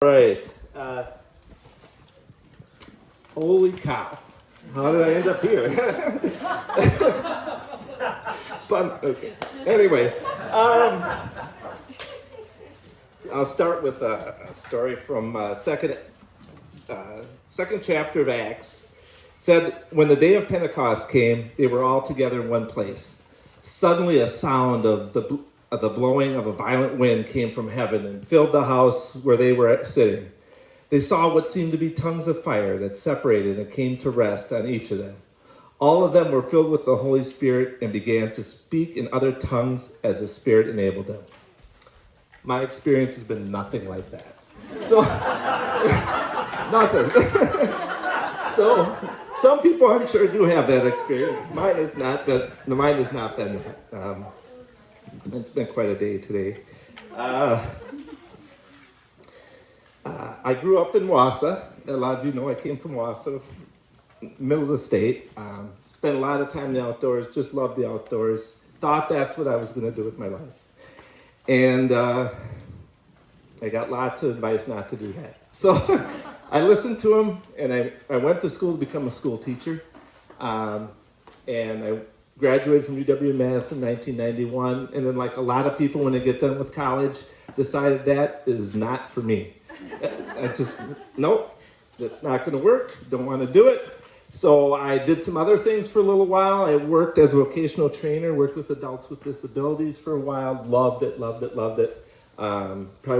All right. Holy cow. How did I end up here? But, okay. Anyway, I'll start with a story from second chapter of Acts. It said, when the day of Pentecost came, they were all together in one place. Suddenly a sound of the blowing of a violent wind came from heaven and filled the house where they were sitting. They saw what seemed to be tongues of fire that separated and came to rest on each of them. All of them were filled with the Holy Spirit and began to speak in other tongues as the Spirit enabled them. My experience has been nothing like that. So, nothing. So, some people I'm sure do have that experience. Mine has not been that. It's been quite a day today. I grew up in Wausau. A lot of you know I came from Wausau, middle of the state. Spent a lot of time in the outdoors, just loved the outdoors. Thought that's what I was going to do with my life. And I got lots of advice not to do that. So I listened to him, and I went to school to become a school teacher. And I graduated from UW-Madison in 1991. And then, like a lot of people, when they get done with college, decided that is not for me. I just, nope, that's not going to work. Don't want to do it. So I did some other things for a little while. I worked as a vocational trainer, worked with adults with disabilities for a while. Loved it. Probably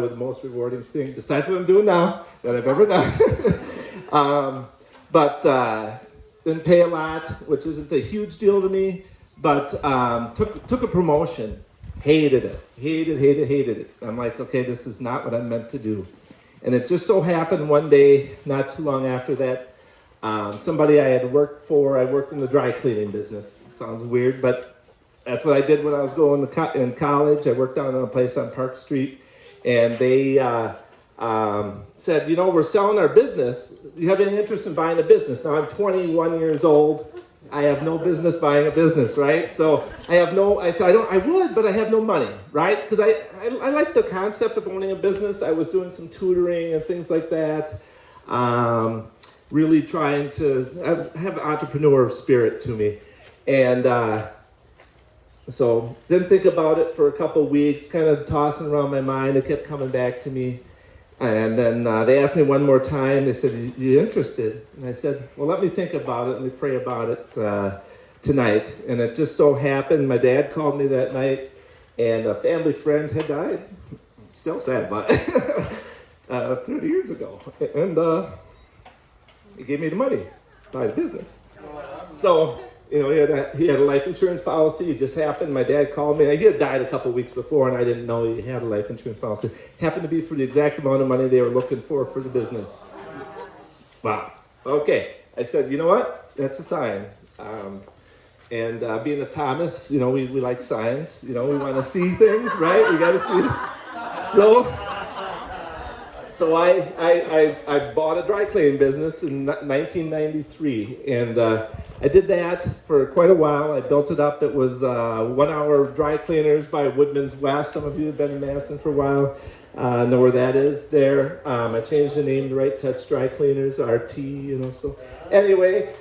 the most rewarding thing, besides what I'm doing now, that I've ever done. But didn't pay a lot, which isn't a huge deal to me. But took a promotion. Hated it. Hated it. I'm like, okay, this is not what I'm meant to do. And it just so happened one day, not too long after that, somebody I had worked for, I worked in the dry cleaning business. Sounds weird, but that's what I did when I was going in college. I worked down in a place on Park Street, and they said, we're selling our business. Do you have any interest in buying a business? Now, I'm 21 years old. I have no business buying a business, right? So I said, I would, but I have no money, right? Because I like the concept of owning a business. I was doing some tutoring and things like that. Really trying to have an entrepreneur spirit to me. And so didn't think about it for a couple of weeks, kind of tossing around my mind. It kept coming back to me. And then they asked me one more time. They said, you interested? And I said, well, let me think about it. Let me pray about it tonight. And it just so happened, my dad called me that night, and a family friend had died. Still sad, but 30 years ago. And he gave me the money to buy the business. So, he had a life insurance policy. It just happened. My dad called me. He had died a couple of weeks before, and I didn't know he had a life insurance policy. It happened to be for the exact amount of money they were looking for the business. Wow. Okay. I said, you know what? That's a sign. And being a Thomas, we like signs. We want to see things, right? We got to see. So I bought a dry cleaning business in 1993, and I did that for quite a while. I built it up. It was 1 hour dry cleaners by Woodman's West. Some of you have been in Madison for a while, know where that is there. I changed the name to Right Touch Dry Cleaners, RT, so anyway,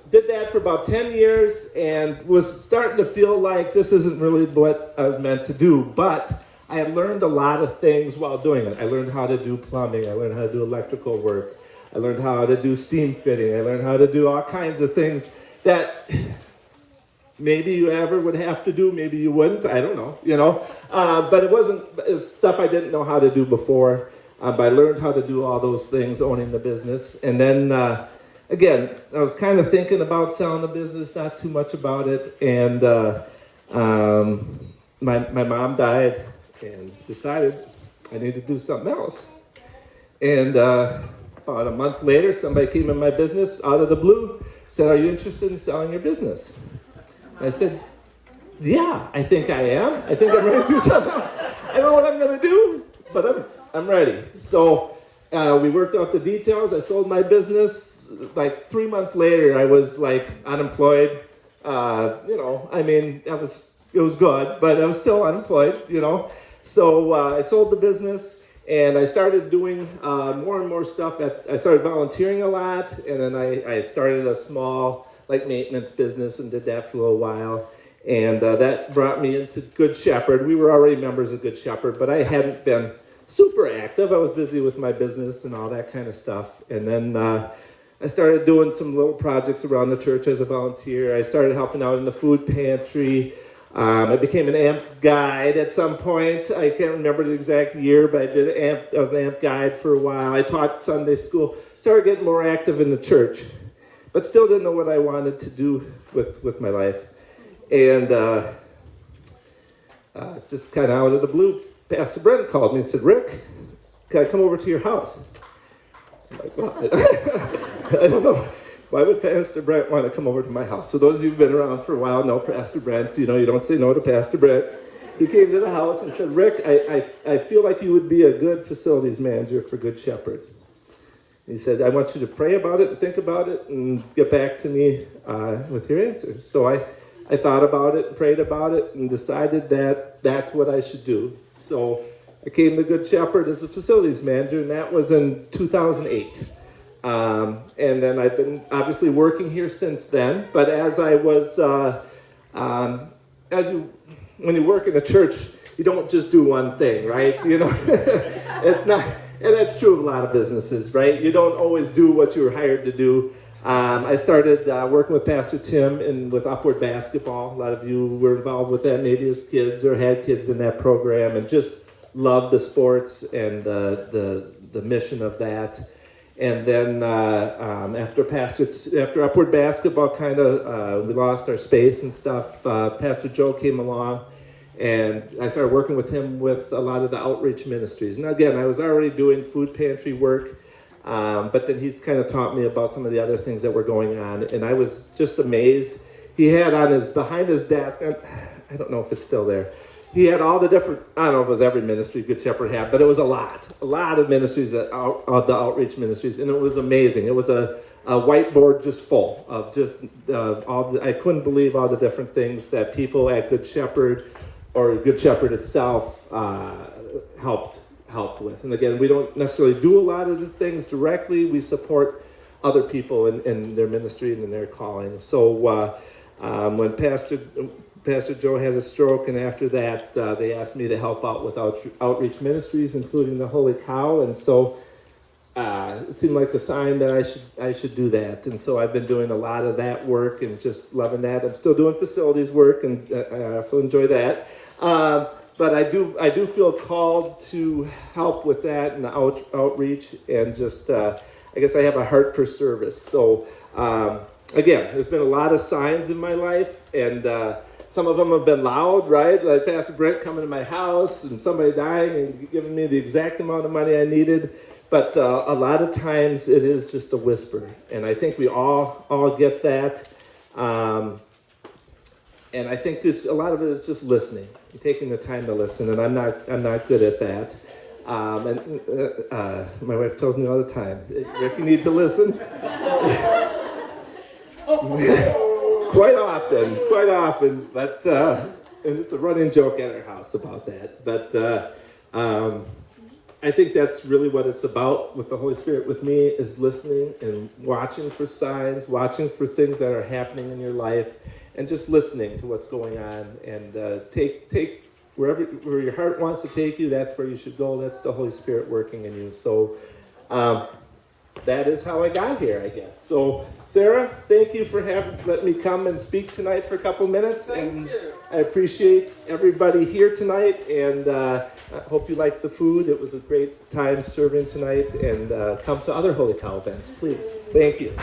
did that for about 10 years and was starting to feel like this isn't really what I was meant to do, but I had learned a lot of things while doing it. I learned how to do plumbing. I learned how to do electrical work. I learned how to do steam fitting. I learned how to do all kinds of things that maybe you ever would have to do, maybe you wouldn't. I don't know, But it wasn't stuff I didn't know how to do before. But I learned how to do all those things, owning the business. And then, again, I was kind of thinking about selling the business, not too much about it. And my mom died, and decided I need to do something else. And about a month later, somebody came in my business out of the blue, said, are you interested in selling your business? I said, yeah, I think I am. I think I'm ready to do something else. I don't know what I'm going to do, but I'm ready. So we worked out the details. I sold my business. Like 3 months later, I was like unemployed. It was good, but I was still unemployed, So I sold the business, And I started doing more and more stuff. I started volunteering a lot, and then I started a small maintenance business and did that for a little while. And that brought me into Good Shepherd. We were already members of Good Shepherd, but I hadn't been super active. I was busy with my business and all that kind of stuff. And then I started doing some little projects around the church as a volunteer. I started helping out in the food pantry. I became an AMP guide at some point. I can't remember the exact year, but I was an AMP guide for a while. I taught Sunday school. Started getting more active in the church, but still didn't know what I wanted to do with my life. And just kind of out of the blue, Pastor Brent called me and said, "Rick, can I come over to your house?" I'm like, "Well, I don't know. Why would Pastor Brent want to come over to my house?" So those of you who've been around for a while know Pastor Brent. You don't say no to Pastor Brent. He came to the house and said, "Rick, I feel like you would be a good facilities manager for Good Shepherd." He said, "I want you to pray about it and think about it and get back to me with your answers." So I thought about it, prayed about it, and decided that that's what I should do. So I came to Good Shepherd as a facilities manager, and that was in 2008. And then I've been obviously working here since then. But as I was, when you work in a church, you don't just do one thing, right? It's not, and that's true of a lot of businesses, right? You don't always do what you were hired to do. I started working with Pastor Tim and with Upward Basketball. A lot of you were involved with that maybe as kids or had kids in that program and just loved the sports and the mission of that. And then after Upward Basketball we lost our space and stuff, Pastor Joe came along and I started working with him with a lot of the outreach ministries. And again, I was already doing food pantry work. But then he's kind of taught me about some of the other things that were going on, and I was just amazed. He had behind his desk, I don't know if it's still there, he had all the different, I don't know if it was every ministry Good Shepherd had, but it was a lot of ministries, the outreach ministries, and it was amazing. It was a whiteboard just full of just I couldn't believe all the different things that people at Good Shepherd or Good Shepherd itself helped with. And again, we don't necessarily do a lot of the things directly. We support other people in their ministry and in their calling. So when Pastor Joe had a stroke, and after that, they asked me to help out with outreach ministries, including the Holy Cow. And so it seemed like a sign that I should do that. And so I've been doing a lot of that work and just loving that. I'm still doing facilities work, and I also enjoy that. But I do feel called to help with that and the outreach, and just I guess I have a heart for service. So again, there's been a lot of signs in my life, and some of them have been loud, right? Like Pastor Brent coming to my house and somebody dying and giving me the exact amount of money I needed. But a lot of times it is just a whisper, and I think we all get that. And I think a lot of it is just listening, taking the time to listen, and I'm not good at that. And my wife tells me all the time, "Rick, you need to listen." Quite often, but and it's a running joke at our house about that. But I think that's really what it's about with the Holy Spirit with me, is listening and watching for signs, watching for things that are happening in your life, and just listening to what's going on, and take where your heart wants to take you. That's where you should go. That's the Holy Spirit working in you. So that is how I got here, I guess. So Sarah, thank you for letting me come and speak tonight for a couple minutes. Thank you. I appreciate everybody here tonight, and I hope you liked the food. It was a great time serving tonight, and come to other Holy Cow events, please. Thank you.